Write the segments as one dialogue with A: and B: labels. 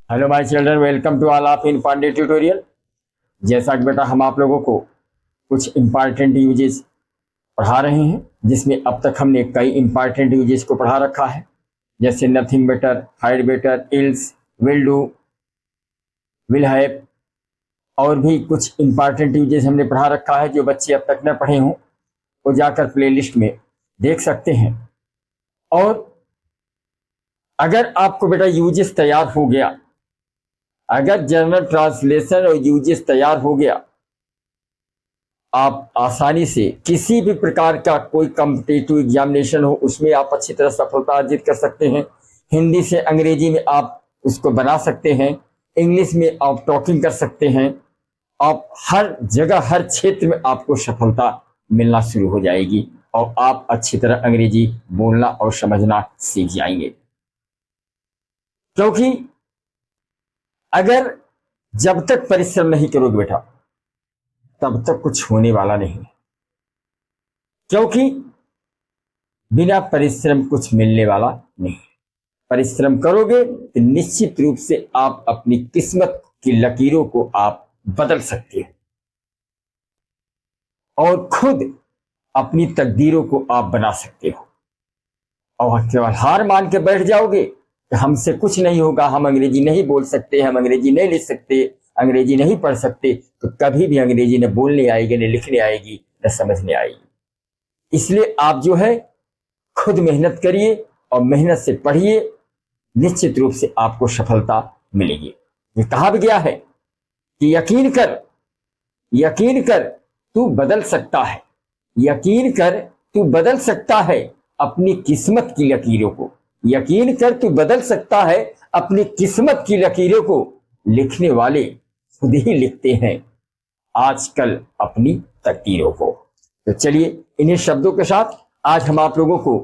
A: Hello my children, welcome to all of in Pandey tutorial. जैसा कि बेटा हम आप लोगों को कुछ इम्पॉर्टेंट यूजेस पढ़ा रहे हैं, जिसमें अब तक हमने कई इम्पॉर्टेंट यूजेस को पढ़ा रखा है, जैसे nothing better, fight better, ills, will do, will have, और भी कुछ इम्पॉर्टेंट यूजेस हमने पढ़ा रखा है। जो बच्चे अब तक न पढ़े हों वो जाकर प्लेलिस्ट में देख सकते हैं। और अगर आपको बेटा यूजेस तैयार हो गया, अगर जनरल ट्रांसलेशन और यूजेस तैयार हो गया, आप आसानी से किसी भी प्रकार का कोई कॉम्पिटिटिव एग्जामिनेशन हो उसमें आप अच्छी तरह सफलता अर्जित कर सकते हैं। हिंदी से अंग्रेजी में आप उसको बना सकते हैं, इंग्लिश में आप टॉकिंग कर सकते हैं। आप हर जगह हर क्षेत्र में आपको सफलता मिलना शुरू हो जाएगी और आप अच्छी तरह अंग्रेजी बोलना और समझना सीख जाएंगे। क्योंकि अगर जब तक परिश्रम नहीं करोगे बेटा तब तक कुछ होने वाला नहीं, क्योंकि बिना परिश्रम कुछ मिलने वाला नहीं। परिश्रम करोगे तो निश्चित रूप से आप अपनी किस्मत की लकीरों को आप बदल सकते हो और खुद अपनी तकदीरों को आप बना सकते हो। और केवल हार मान के बैठ जाओगे कि हमसे कुछ नहीं होगा, हम अंग्रेजी नहीं बोल सकते, हम अंग्रेजी नहीं लिख सकते, अंग्रेजी नहीं पढ़ सकते, तो कभी भी अंग्रेजी न बोलने आएगी, न लिखने आएगी, न समझने आएगी। इसलिए आप जो है खुद मेहनत करिए और मेहनत से पढ़िए, निश्चित रूप से आपको सफलता मिलेगी। ये कहा भी गया है कि यकीन कर तू बदल सकता है, यकीन कर तू बदल सकता है अपनी किस्मत की लकीरों को, यकीन कर तू बदल सकता है अपनी किस्मत की लकीरों को। लिखने वाले खुद ही लिखते हैं आजकल अपनी तकदीरों को। तो चलिए इन्हीं शब्दों के साथ आज हम आप लोगों को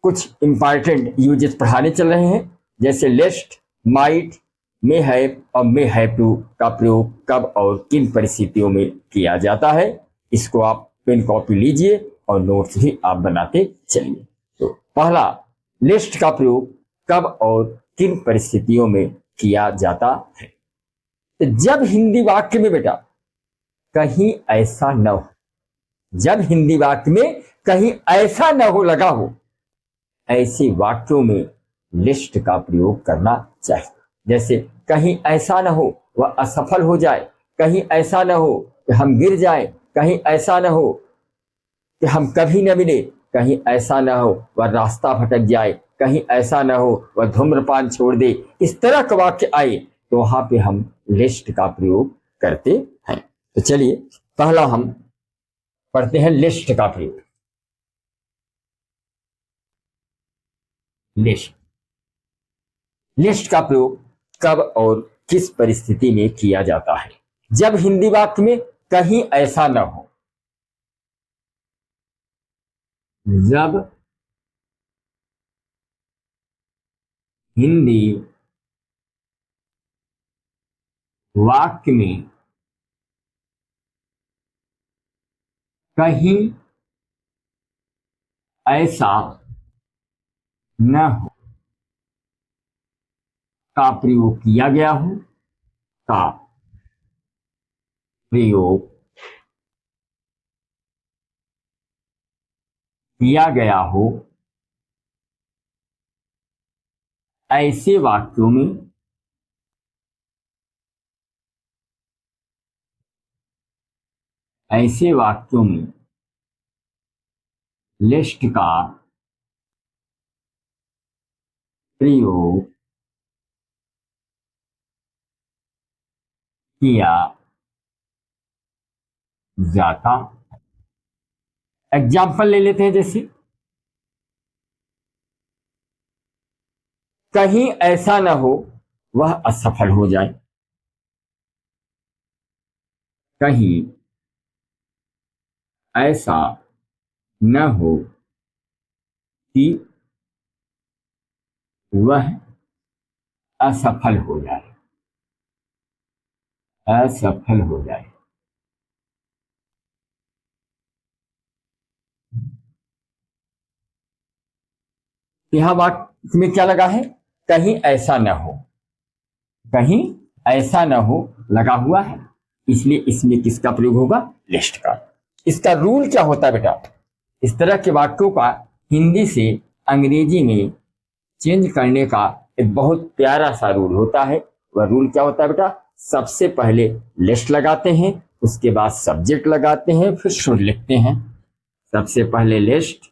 A: कुछ इंपॉर्टेंट यूजेस पढ़ाने चल रहे हैं, जैसे लेस्ट, माइट, मे हैव और मे हैव टू का प्रयोग कब और किन परिस्थितियों में किया जाता है। इसको आप पेन कॉपी लीजिए और नोट्स भी आप बनाते चलिए। तो पहला, लिस्ट का प्रयोग कब और किन परिस्थितियों में किया जाता है। तो जब हिंदी वाक्य में बेटा कहीं ऐसा न हो, जब हिंदी वाक्य में कहीं ऐसा न हो लगा हो, ऐसे वाक्यों में लिस्ट का प्रयोग करना चाहिए। जैसे कहीं ऐसा न हो वह असफल हो जाए, कहीं ऐसा न हो कि हम गिर जाएं, कहीं ऐसा न हो कि हम कभी न मिले, कहीं ऐसा न हो वह रास्ता भटक जाए, कहीं ऐसा न हो वह धूम्रपान छोड़ दे। इस तरह का वाक्य आए तो वहां पे हम लिस्ट का प्रयोग करते हैं। तो चलिए पहला हम पढ़ते हैं लिस्ट का प्रयोग। लिस्ट, लिस्ट का प्रयोग कब और किस परिस्थिति में किया जाता है। जब हिंदी वाक्य में कहीं ऐसा न हो, जब हिंदी वाक्य में कहीं ऐसा न हो का प्रयोग किया गया हो, का प्रयोग किया गया हो, ऐसे वाक्यों में ऐसे वाक्यों में लिस्ट का प्रयोग किया जाता। एग्जाम्पल ले लेते हैं, जैसे कहीं ऐसा न हो वह असफल हो जाए, कहीं ऐसा न हो कि वह असफल हो जाए, असफल हो जाए। यहां वाक्य में क्या लगा है, कहीं ऐसा न हो, कहीं ऐसा न हो लगा हुआ है, इसलिए इसमें किसका प्रयोग होगा? लिस्ट का। इसका रूल क्या होता है बेटा? इस तरह के वाक्यों का हिंदी से अंग्रेजी में चेंज करने का एक बहुत प्यारा सा रूल होता है। वह रूल क्या होता है बेटा? सबसे पहले लिस्ट लगाते हैं, उसके बाद सब्जेक्ट लगाते हैं, फिर शुड लिखते हैं। सबसे पहले लिस्ट,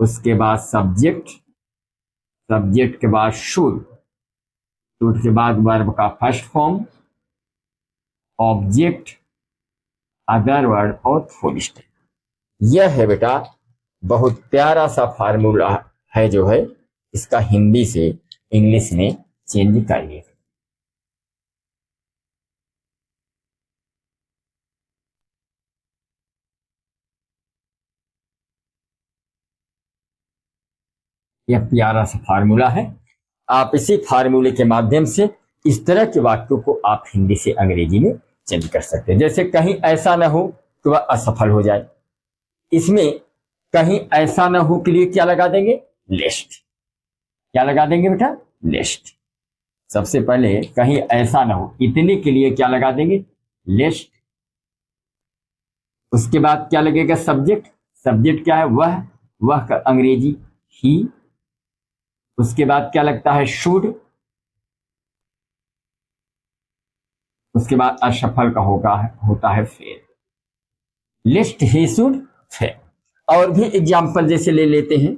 A: उसके बाद सब्जेक्ट, सब्जेक्ट के बाद शुड, शुड के बाद वर्ब का first form, object, other word और फुल स्टॉप। यह है बेटा बहुत प्यारा सा फार्मूला है जो है इसका हिंदी से इंग्लिश में चेंज करिए। यह प्यारा सा फार्मूला है। आप इसी फार्मूले के माध्यम से इस तरह के वाक्यों को आप हिंदी से अंग्रेजी में चेंज कर सकते हैं। जैसे कहीं ऐसा ना हो तो वह असफल हो जाए, इसमें कहीं ऐसा ना हो के लिए क्या लगा देंगे? लिस्ट। क्या लगा देंगे बेटा? लिस्ट। सबसे पहले कहीं ऐसा ना हो, इतने के लिए क्या लगा देंगे? लिस्ट। उसके बाद क्या लगेगा? सब्जेक्ट। सब्जेक्ट क्या है? वह का अंग्रेजी ही। उसके बाद क्या लगता है? शुड। उसके बाद असफल का होता है fail. List, he, should, fail. और भी एग्जाम्पल जैसे ले लेते हैं,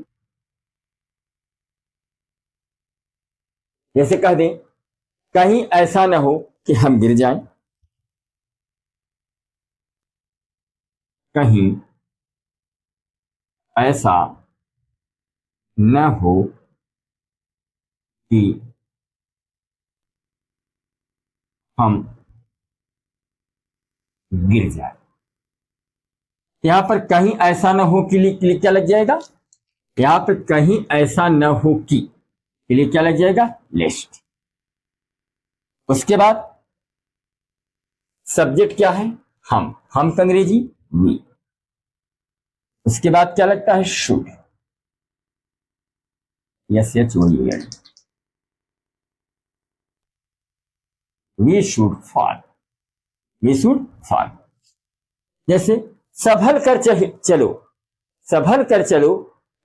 A: जैसे कह दें कहीं ऐसा ना हो कि हम गिर जाएं, कहीं ऐसा न हो कि हम गिर जाए। यहां पर कहीं ऐसा न हो के लिए क्या लग जाएगा? यहां पर कहीं ऐसा न हो कि के लिए क्या लग जाएगा? लिस्ट। उसके बाद सब्जेक्ट क्या है? हम का अंग्रेजी वी। उसके बाद क्या लगता है? Should. Yes H O U L, we should fall, we should fall. जैसे संभल कर चलो, संभल कर चलो,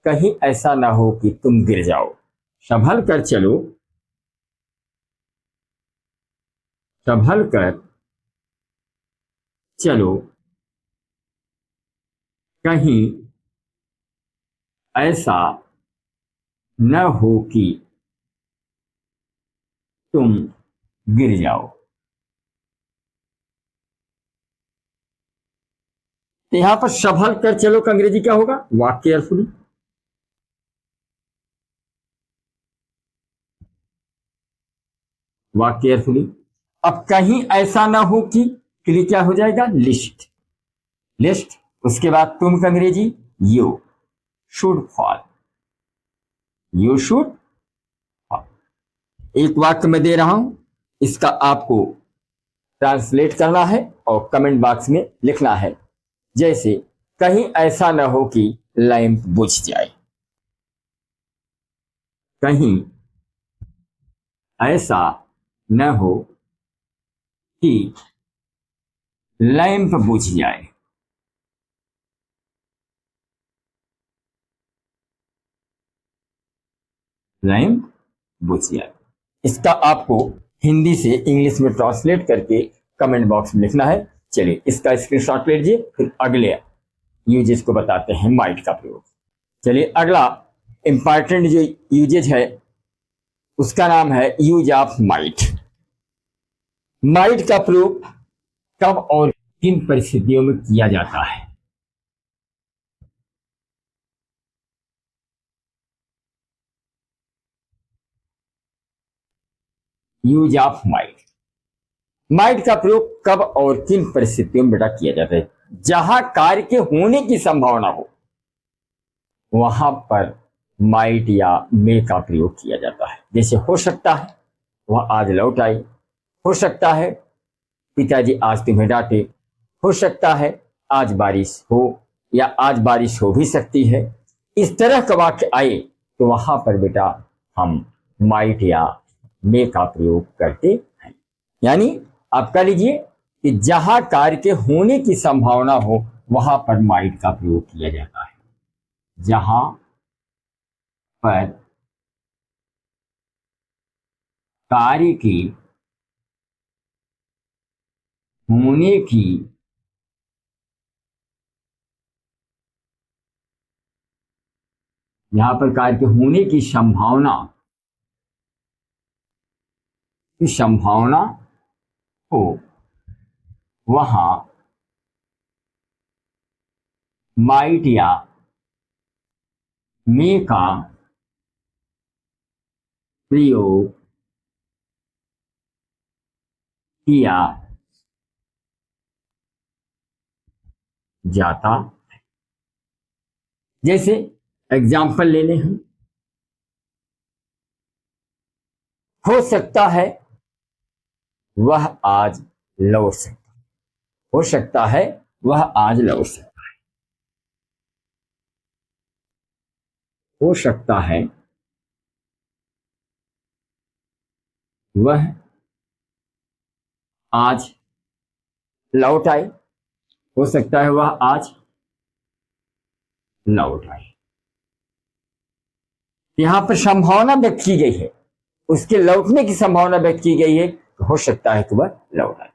A: कहीं ऐसा ना हो कि तुम गिर जाओ। संभल कर चलो, संभल कर चलो, कहीं ऐसा न हो कि तुम गिर जाओ। तो यहां पर संभल कर चलो का अंग्रेजी क्या होगा? Walk carefully. Walk carefully. अब कहीं ऐसा ना हो कि के लिए क्या हो जाएगा? लिस्ट। लिस्ट। उसके बाद तुम का अंग्रेजी you should fall, you should fall. एक वाक्य मैं दे रहा हूं, इसका आपको ट्रांसलेट करना है और कमेंट बॉक्स में लिखना है। जैसे कहीं ऐसा न हो कि लैंप बुझ जाए, कहीं ऐसा न हो कि लैंप बुझ जाए। लैंप बुझ जाए। इसका आपको हिंदी से इंग्लिश में ट्रांसलेट करके कमेंट बॉक्स में लिखना है। चलिए इसका स्क्रीनशॉट ले लीजिए, फिर अगले यूजेस को बताते हैं माइट का प्रयोग। चलिए अगला इंपॉर्टेंट जो यूजेज है उसका नाम है यूज ऑफ माइट। माइट का प्रयोग कब और किन परिस्थितियों में किया जाता है? Use of might. माइट का प्रयोग कब और किन परिस्थितियों में बेटा किया जाता है? जहां कार्य के होने की संभावना हो वहां पर माइट या मे का प्रयोग किया जाता है। जैसे हो सकता है वह आज लौट आई, हो सकता है पिताजी आज तुम्हें डांटे, हो सकता है आज बारिश हो या आज बारिश हो भी सकती है। इस तरह का वाक्य आए तो वहां पर बेटा हम माइट या मे का प्रयोग करते हैं। यानी आप कह लीजिए कि जहां कार्य के होने की संभावना हो वहां पर माइट का प्रयोग किया जाता है। जहां पर कार्य के होने की यहां पर कार्य के होने की संभावना हो वहां माइट या मे का प्रयोग किया जाता। जैसे एग्जाम्पल ले लें हम, हो सकता है वह आज लौट सकता हो सकता है वह आज लौट सकता हो सकता है वह आज लौट आए हो सकता है वह आज लौट आए। यहां पर संभावना व्यक्त की गई है, उसके लौटने की संभावना व्यक्त की गई है। हो सकता है कि वह लौट आए।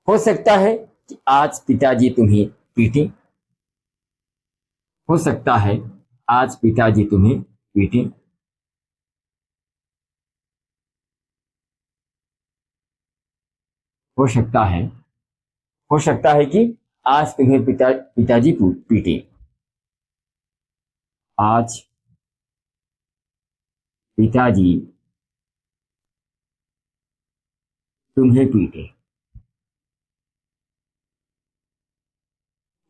A: हो सकता है कि आज पिताजी तुम्हें पीटे हो सकता है आज पिताजी तुम्हें पीटे। हो सकता है कि आज तुम्हें पिताजी पीटे। आज पिताजी तुम्हें पीटे।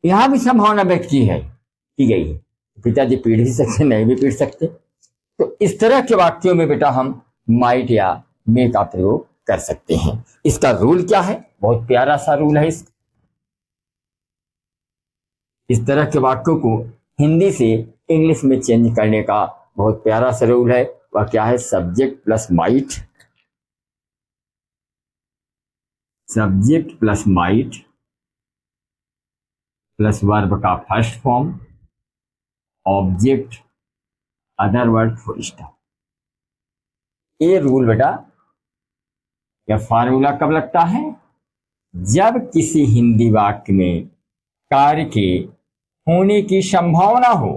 A: यहां भी संभावना व्यक्त की गई है, पिताजी पीट भी सकते नहीं भी पीट सकते। तो इस तरह के वाक्यों में बेटा हम माइट या मे का प्रयोग कर सकते हैं। इसका रूल क्या है? बहुत प्यारा सा रूल है। इस तरह के वाक्यों को हिंदी से इंग्लिश में चेंज करने का बहुत प्यारा सा रूल है। वह क्या है? Subject plus might, subject plus might plus verb का first form, object, other word, full stop. ये रूल बेटा या फार्मूला कब लगता है? जब किसी हिंदी वाक्य में कार्य के होने की संभावना हो।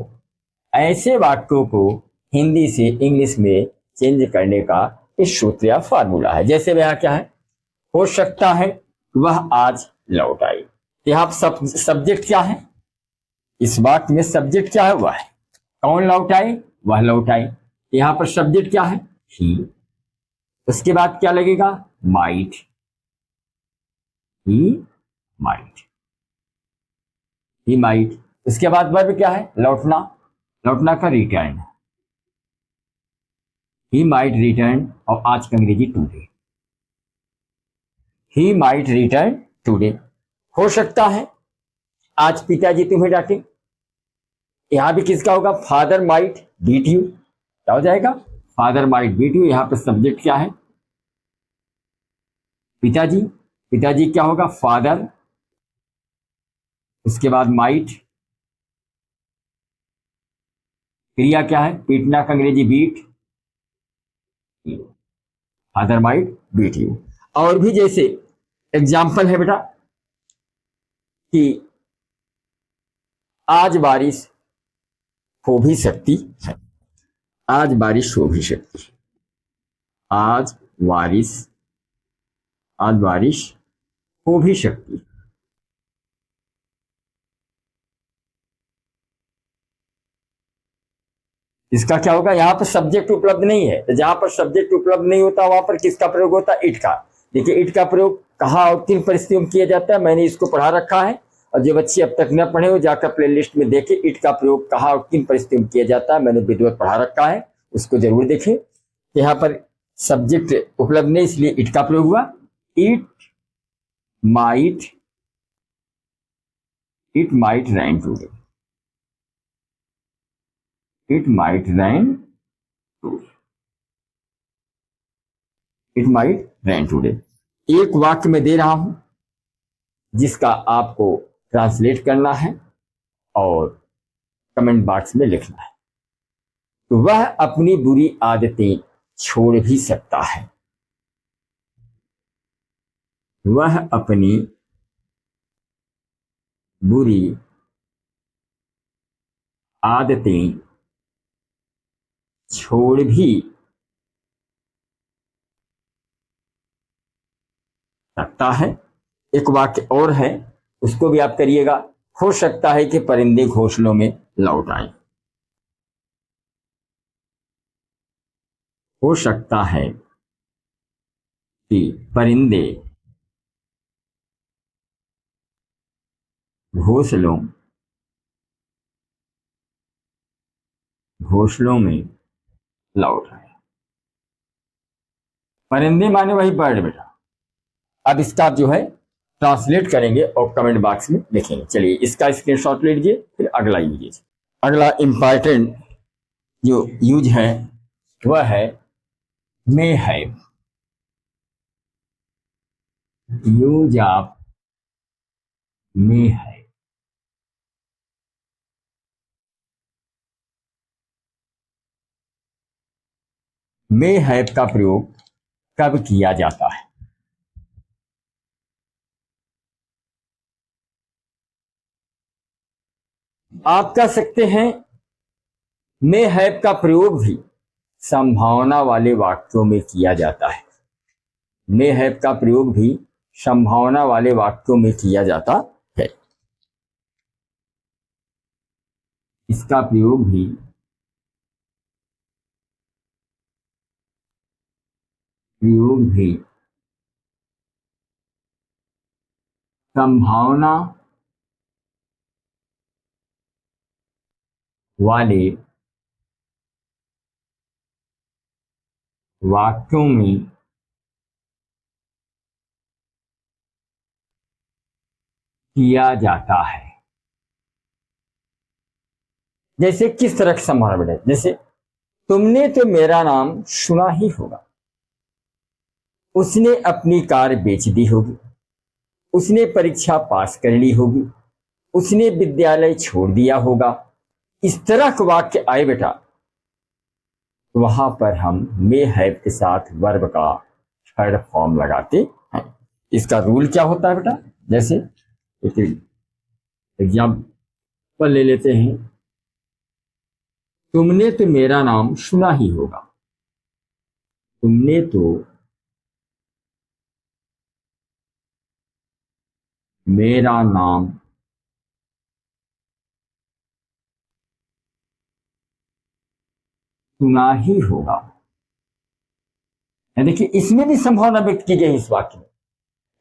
A: ऐसे वाक्यों को हिंदी से इंग्लिश में चेंज करने का इस सूत्र या फार्मूला है। जैसे यहाँ क्या है? हो सकता है वह आज लौट आई। यहाँ सब्जेक्ट क्या है? इस वाक्य में सब्जेक्ट क्या है? वह है। कौन लौट आए? वह लौट आए। यहाँ पर सब्जेक्ट क्या है? ही। उसके बाद क्या लगेगा? Might, he might, he might. उसके बाद वर्ब क्या है? लौटना, लौटना का रिटर्न, ही माइट रिटर्न। और आज का अंग्रेजी today, he might return today. हो सकता है आज पिताजी तुम्हें डांटे। यहां भी किसका होगा? Father might beat you. क्या हो जाएगा? Father might beat you. यहां पर सब्जेक्ट क्या है? पिताजी। पिताजी क्या होगा? फादर। उसके बाद माइट, क्रिया क्या है? पीटना का अंग्रेजी beat, father might beat you. और भी जैसे एग्जाम्पल है बेटा कि आज बारिश हो भी सकती है। आज बारिश हो भी सकती है। आज बारिश, आज बारिश हो भी सकती है। इसका क्या होगा? यहां पर सब्जेक्ट उपलब्ध नहीं है, तो जहां पर सब्जेक्ट उपलब्ध नहीं होता वहां पर किसका प्रयोग होता है? इट का। देखिए इट का प्रयोग कहाँ और किन परिस्थितियों में किया जाता है, मैंने इसको पढ़ा रखा है। और जो बच्चे अब तक न पढ़े हो जाकर प्ले लिस्ट में देखें, इट का प्रयोग कहाँ और किन परिस्थितियों में किया जाता है, मैंने विधिवत पढ़ा रखा है, उसको जरूर देखें। यहाँ पर सब्जेक्ट उपलब्ध नहीं इसलिए इट का प्रयोग हुआ। It might, it might rain today, it might rain today. It might rain today. एक वाक्य में दे रहा हूं जिसका आपको ट्रांसलेट करना है और कमेंट बॉक्स में लिखना है। तो वह अपनी बुरी आदतें छोड़ भी सकता है। वह अपनी बुरी आदतें छोड़ भी सकता है। एक वाक्य और है, उसको भी आप करिएगा। हो सकता है कि परिंदे घोंसलों में लौट आए। हो सकता है कि परिंदे घोंसलों घोंसलों में लौट आए। परिंदे माने वही बर्ड बेटा। अब इसका जो है ट्रांसलेट करेंगे और कमेंट बॉक्स में लिखेंगे। चलिए इसका स्क्रीनशॉट ले लीजिए, फिर अगला लीजिए। अगला इंपॉर्टेंट जो यूज है वह है may have. Use of may have. May have का प्रयोग कब किया जाता है? आप कह सकते हैं मे हैव का प्रयोग भी संभावना वाले वाक्यों में किया जाता है। मे हैव का प्रयोग भी संभावना वाले वाक्यों में किया जाता है। इसका प्रयोग भी संभावना वाले वाक्यों में किया जाता है। जैसे किस तरह की संभावना बेटा? जैसे तुमने तो मेरा नाम सुना ही होगा। उसने अपनी कार बेच दी होगी। उसने परीक्षा पास कर ली होगी। उसने विद्यालय छोड़ दिया होगा। इस तरह के वाक्य आए बेटा, वहां पर हम मे हैव के साथ वर्ब का थर्ड फॉर्म लगाते हैं। इसका रूल क्या होता है बेटा? जैसे एग्जाम्पल ले लेते हैं। तुमने तो मेरा नाम सुना ही होगा। तुमने तो मेरा नाम सुना ही होगा। देखिए इसमें भी संभावना व्यक्त की गई इस वाक्य में।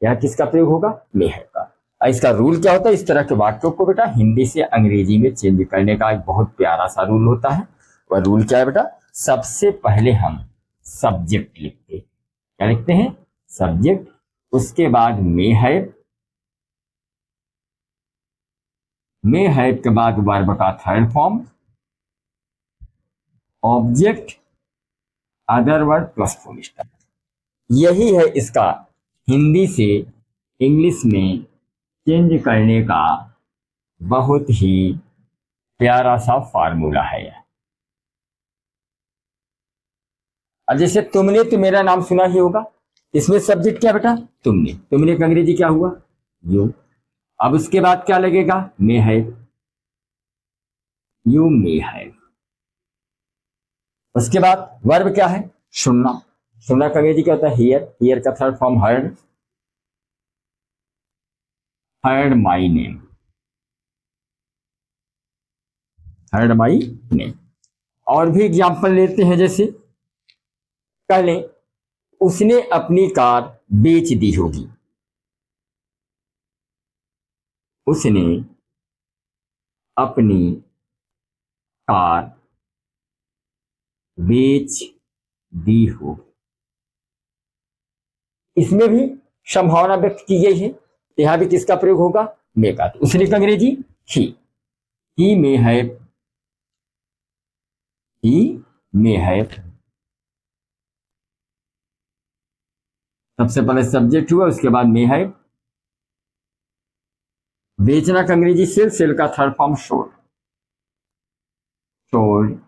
A: यह किसका प्रयोग होगा? मे है का। इसका रूल क्या होता है? इस तरह के वाक्यों को बेटा हिंदी से अंग्रेजी में चेंज करने का एक बहुत प्यारा सा रूल होता है। वह रूल क्या है बेटा? सबसे पहले हम सब्जेक्ट लिखते हैं। क्या लिखते हैं? सब्जेक्ट। उसके बाद मे है। मे है के बाद वर्ब का third form object, other word plus full stop. यही है इसका हिंदी से इंग्लिश में चेंज करने का बहुत ही प्यारा सा फार्मूला है। अब जैसे तुमने तो मेरा नाम सुना ही होगा, इसमें सब्जेक्ट क्या बेटा? तुमने। तुमने का अंग्रेजी क्या हुआ? यू। अब उसके बाद क्या लगेगा? मे है। यू मे है। उसके बाद वर्ब क्या है? सुनना। सुनना का अंग्रेजी क्या होता है? हियर। हियर का third form heard. Heard my name. Heard my name. और भी एग्जाम्पल लेते हैं। जैसे पहले उसने अपनी कार बेच दी होगी। उसने अपनी कार बेच दी होगी। इसमें भी संभावना व्यक्त की गई है। यहां भी किसका प्रयोग होगा? मे का। तो उसने का अंग्रेजी ही मे है। ही मे है। सबसे पहले सब्जेक्ट हुआ, उसके बाद मे है। बेचना का अंग्रेजी सेल, सेल का third form sold. Sold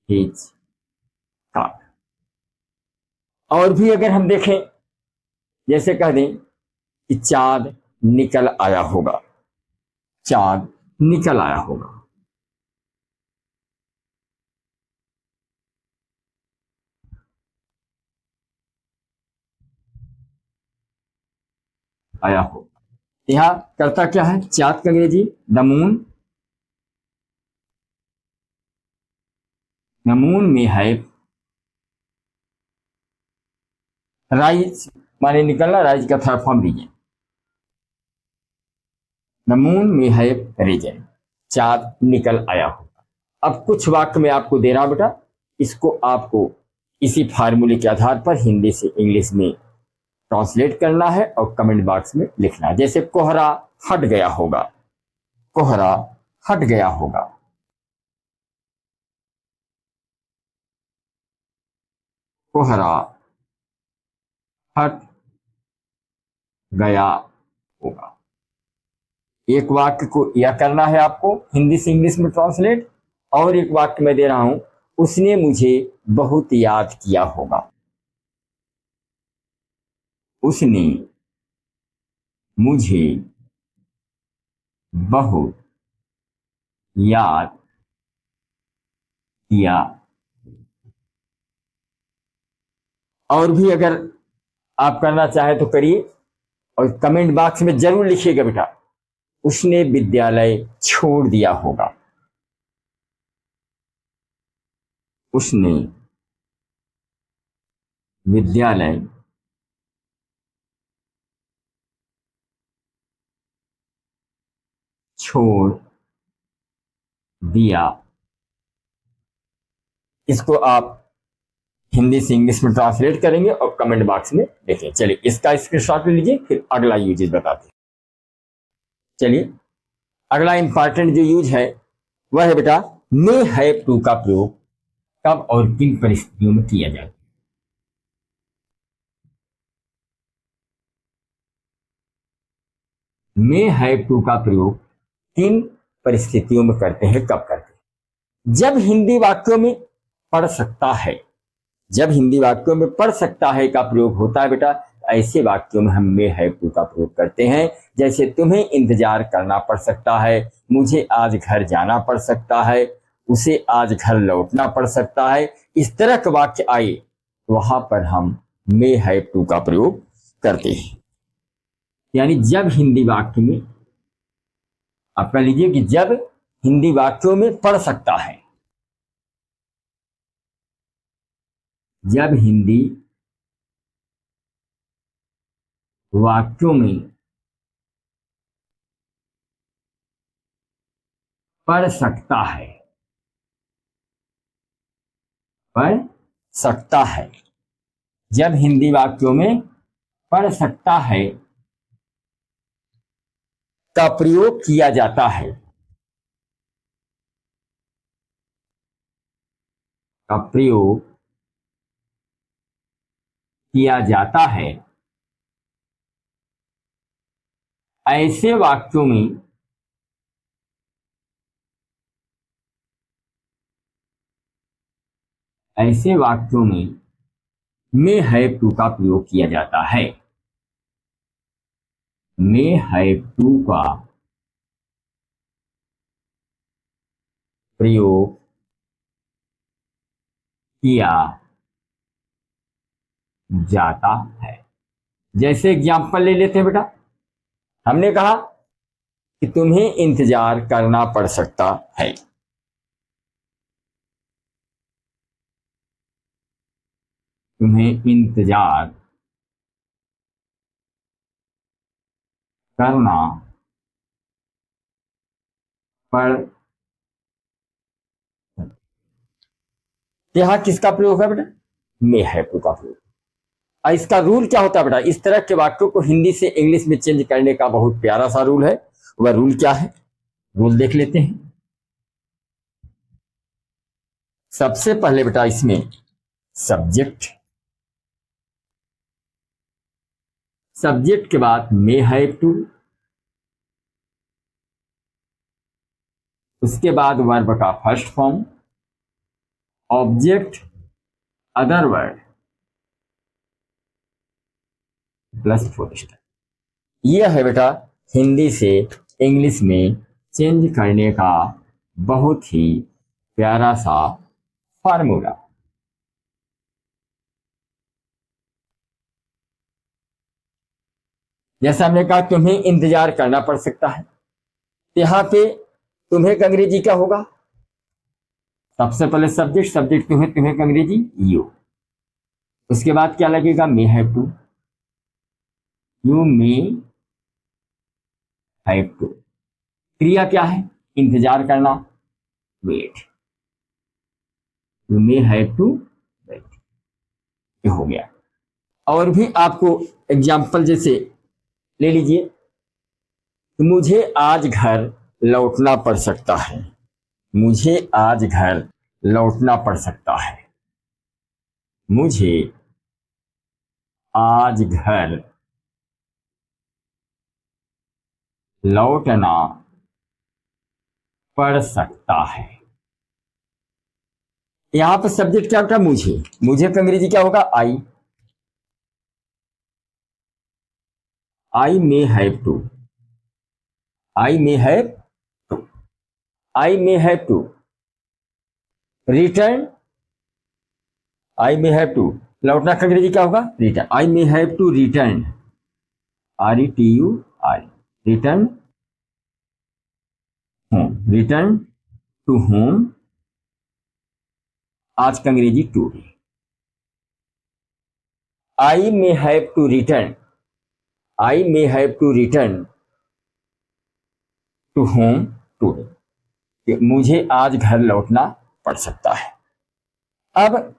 A: his cart. और भी अगर हम देखें, जैसे कह दें कि चांद निकल आया होगा, चांद निकल आया होगा। आया हो, यहां करता क्या है, चांद का अंग्रेजी द मून। द मून में है राइज, माने निकलना, राइज का third form risen. The moon में है रीजन, चांद निकल आया होगा। अब कुछ वाक्य में आपको दे रहा बेटा, इसको आपको इसी फार्मूले के आधार पर हिंदी से इंग्लिश में ट्रांसलेट करना है और कमेंट बॉक्स में लिखना है। जैसे कोहरा हट गया होगा, कोहरा हट गया होगा। कोहरा हट गया होगा। एक वाक्य को यह करना है आपको हिंदी से इंग्लिश में ट्रांसलेट, और एक वाक्य मैं दे रहा हूं, उसने मुझे बहुत याद किया होगा। उसने मुझे बहुत याद किया। और भी अगर आप करना चाहे तो करिए, और कमेंट बॉक्स में जरूर लिखिएगा बेटा, उसने विद्यालय छोड़ दिया होगा। उसने विद्यालय छोड़ दिया। इसको आप हिंदी से इंग्लिश में ट्रांसलेट करेंगे और कमेंट बॉक्स में लिखें। चलिए इसका स्क्रीनशॉट ले लीजिए, फिर अगला यूजेज बताते हैं। चलिए अगला इंपॉर्टेंट जो यूज है वह है बेटा, मे हैव टू का प्रयोग कब और किन परिस्थितियों में किया जाता है। मे हैव टू का प्रयोग किन परिस्थितियों में करते हैं, कब करते हैं। जब हिंदी वाक्यों में पढ़ सकता है, जब हिंदी वाक्यों में पढ़ सकता है का प्रयोग होता है बेटा, ऐसे वाक्यों में हम मे हैव टू का प्रयोग करते हैं। जैसे तुम्हें इंतजार करना पड़ सकता है, मुझे आज घर जाना पड़ सकता है, उसे आज घर लौटना पड़ सकता है। इस तरह के वाक्य आए वहां पर हम मे हैव टू का प्रयोग करते हैं। यानी जब हिंदी वाक्य में, आप कह लीजिए कि जब हिंदी वाक्यों में पढ़ सकता है, जब हिंदी वाक्यों में पढ़ सकता है, पढ़ सकता है, जब हिंदी वाक्यों में पढ़ सकता है का प्रयोग किया जाता है, का प्रयोग किया जाता है, ऐसे वाक्यों में, ऐसे वाक्यों में मे हैव टू का प्रयोग किया जाता है। मे हैव टू का प्रयोग किया जाता है। जैसे एग्जाम्पल ले लेते हैं बेटा, हमने कहा कि तुम्हें इंतजार करना पड़ सकता है। तुम्हें इंतजार करना पड़, यहां किसका प्रयोग है बेटा, मे हैव टू का प्रयोग। और इसका रूल क्या होता है बेटा, इस तरह के वाक्यों को हिंदी से इंग्लिश में चेंज करने का बहुत प्यारा सा रूल है। वह रूल क्या है, रूल देख लेते हैं। सबसे पहले बेटा इसमें सब्जेक्ट, सब्जेक्ट के बाद मे हैव टू, उसके बाद वर्ब का first form, object, other word plus full stop. यह है बेटा हिंदी से इंग्लिश में चेंज करने का बहुत ही प्यारा सा फार्मूला। जैसा हमने कहा तुम्हें इंतजार करना पड़ सकता है, यहां पे तुम्हें का अंग्रेजी क्या होगा? सबसे पहले सब्जेक्ट, सब्जेक्ट तुम्हें का अंग्रेजी यू, उसके बाद क्या लगेगा? May have to, you may have to. क्रिया क्या है? इंतजार करना, wait, you may have to wait, ये हो गया। और भी आपको एग्जाम्पल जैसे ले लीजिए, मुझे आज घर लौटना पड़ सकता है, मुझे आज घर लौटना पड़ सकता है, मुझे आज घर लौटना पड़ सकता है। यहां पर सब्जेक्ट क्या होगा? मुझे, मुझे का अंग्रेजी क्या होगा? I, I may have to, I may have to, I may have to return, I may have to, लौटना का अंग्रेजी क्या होगा? Return, I may have to return, R E T U R, return home, return to home, आज का अंग्रेजी to. I may have to return, I may have to return to home today, मुझे आज घर लौटना पड़ सकता है। अब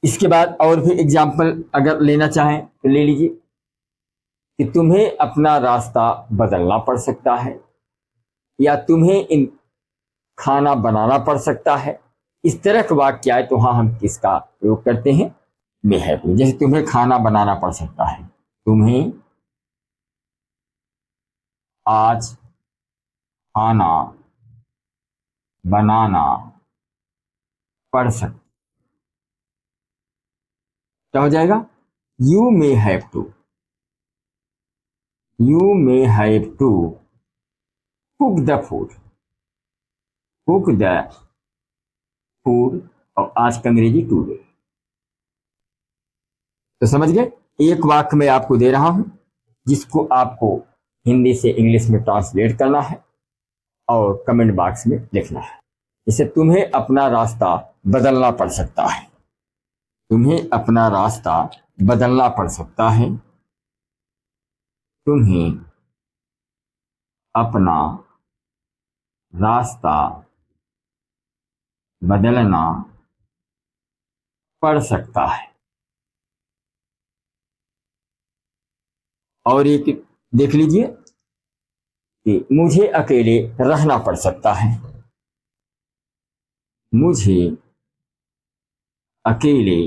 A: इसके बाद और भी एग्जाम्पल अगर लेना चाहें तो ले लीजिए कि तुम्हें अपना रास्ता बदलना पड़ सकता है, या तुम्हें इन खाना बनाना पड़ सकता है। इस तरह का वाक्य आए तो हाँ हम किसका प्रयोग करते हैं? May have to. जैसे तुम्हें खाना बनाना पड़ सकता है, तुम्हें आज खाना बनाना पड़ सकता, क्या हो जाएगा? You may have to, you may have to cook the food, cook the food, और आज का अंग्रेजी टुडे। तो समझ गए? एक वाक्य मैं आपको दे रहा हूं जिसको आपको हिंदी से इंग्लिश में ट्रांसलेट करना है और कमेंट बॉक्स में लिखना है। जैसे तुम्हें अपना रास्ता बदलना पड़ सकता है, तुम्हें अपना रास्ता बदलना पड़ सकता है, तुम्हें अपना रास्ता बदलना पड़ सकता है। और एक देख लीजिए कि मुझे अकेले रहना पड़ सकता है, मुझे अकेले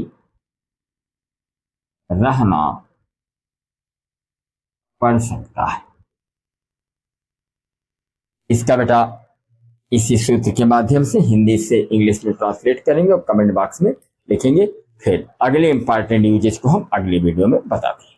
A: रहना पड़ सकता है। इसका बेटा इसी सूत्र के माध्यम से हिंदी से इंग्लिश में ट्रांसलेट करेंगे और कमेंट बॉक्स में लिखेंगे। फिर अगले इंपॉर्टेंट यूजेस को हम अगली वीडियो में बताते हैं।